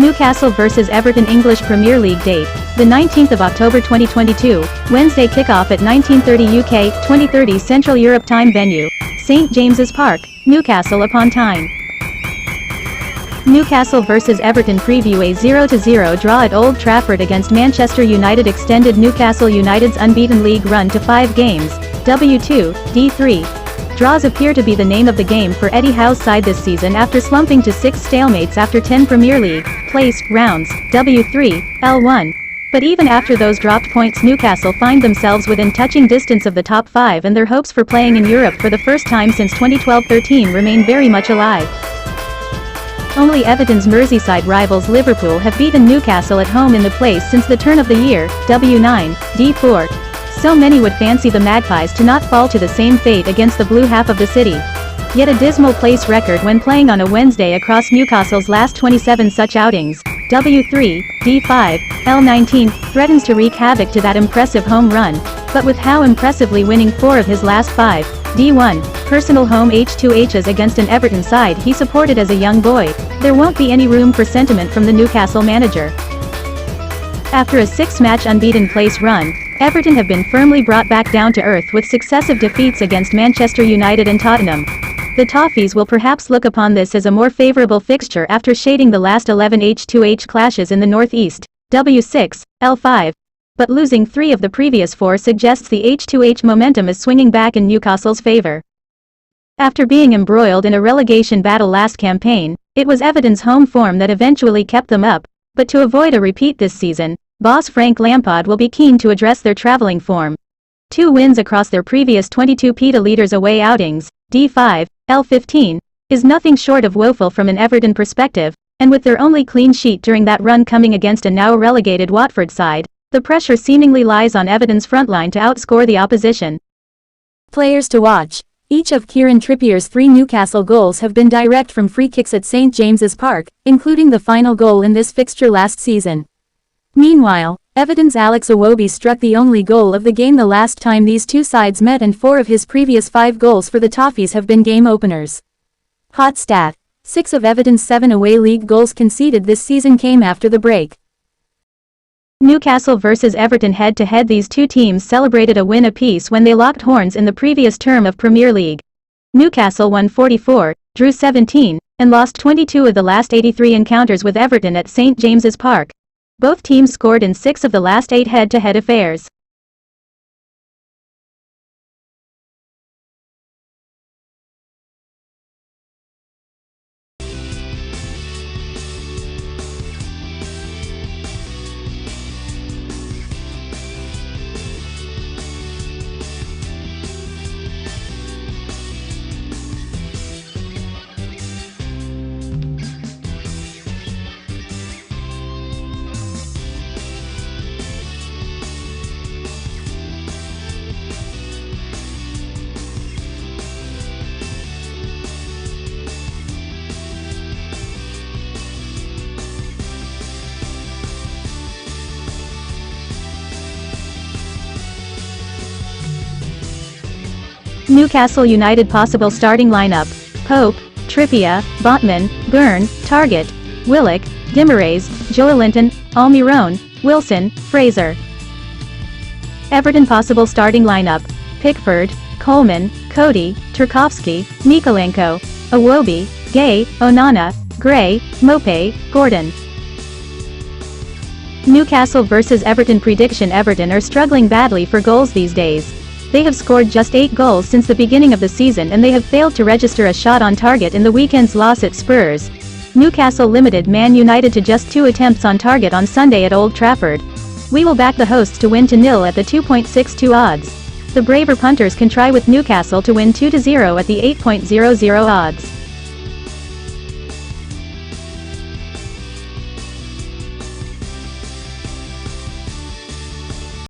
Newcastle vs Everton English Premier League date, the 19th of October 2022, Wednesday kickoff at 19:30 UK, 20:30 Central Europe Time venue, St James's Park, Newcastle upon Tyne. Newcastle vs Everton preview: a 0-0 draw at Old Trafford against Manchester United extended Newcastle United's unbeaten league run to 5 games, W2, D3. Draws appear to be the name of the game for Eddie Howe's side this season after slumping to 6 stalemates after 10 Premier League place rounds, W3, L1. But even after those dropped points, Newcastle find themselves within touching distance of the top 5, and their hopes for playing in Europe for the first time since 2012-13 remain very much alive. Only Everton's Merseyside rivals Liverpool have beaten Newcastle at home in the place since the turn of the year, W9, D4. So many would fancy the Magpies to not fall to the same fate against the blue half of the city. Yet a dismal place record when playing on a Wednesday across Newcastle's last 27 such outings, W3, D5, L19, threatens to wreak havoc to that impressive home run, but with Howe impressively winning 4 of his last 5, D1, personal home H2Hs against an Everton side he supported as a young boy, there won't be any room for sentiment from the Newcastle manager. After a 6-match unbeaten place run, Everton have been firmly brought back down to earth with successive defeats against Manchester United and Tottenham. The Toffees will perhaps look upon this as a more favourable fixture after shading the last 11 H2H clashes in the northeast, W6, L5. But losing 3 of the previous 4 suggests the H2H momentum is swinging back in Newcastle's favour. After being embroiled in a relegation battle last campaign, it was Everton's home form that eventually kept them up, but to avoid a repeat this season, boss Frank Lampard will be keen to address their travelling form. 2 wins across their previous 22 PETA leaders away outings, D5, L15, is nothing short of woeful from an Everton perspective, and with their only clean sheet during that run coming against a now relegated Watford side, the pressure seemingly lies on Everton's frontline to outscore the opposition. Players to watch. Each of Kieran Trippier's 3 Newcastle goals have been direct from free kicks at St James's Park, including the final goal in this fixture last season. Meanwhile, Everton's Alex Iwobi struck the only goal of the game the last time these two sides met, and 4 of his previous 5 goals for the Toffees have been game openers. Hot stat: 6 of Everton's 7 away league goals conceded this season came after the break. Newcastle vs Everton head-to-head: these two teams celebrated a win apiece when they locked horns in the previous term of Premier League. Newcastle won 44, drew 17, and lost 22 of the last 83 encounters with Everton at St James's Park. Both teams scored in 6 of the last 8 head-to-head affairs. Newcastle United possible starting lineup: Pope, Trippier, Botman, Byrne, Targett, Willock, Guimaraes, Joelinton, Almiron, Wilson, Fraser. Everton possible starting lineup: Pickford, Coleman, Cody, Tarkowski, Mykolenko, Iwobi, Gay, Onana, Gray, Mope, Gordon. Newcastle vs Everton prediction: Everton are struggling badly for goals these days. They have scored just 8 goals since the beginning of the season, and they have failed to register a shot on target in the weekend's loss at Spurs. Newcastle limited Man United to just 2 attempts on target on Sunday at Old Trafford. We will back the hosts to win 2-0 at the 2.62 odds. The braver punters can try with Newcastle to win 2-0 at the 8.00 odds.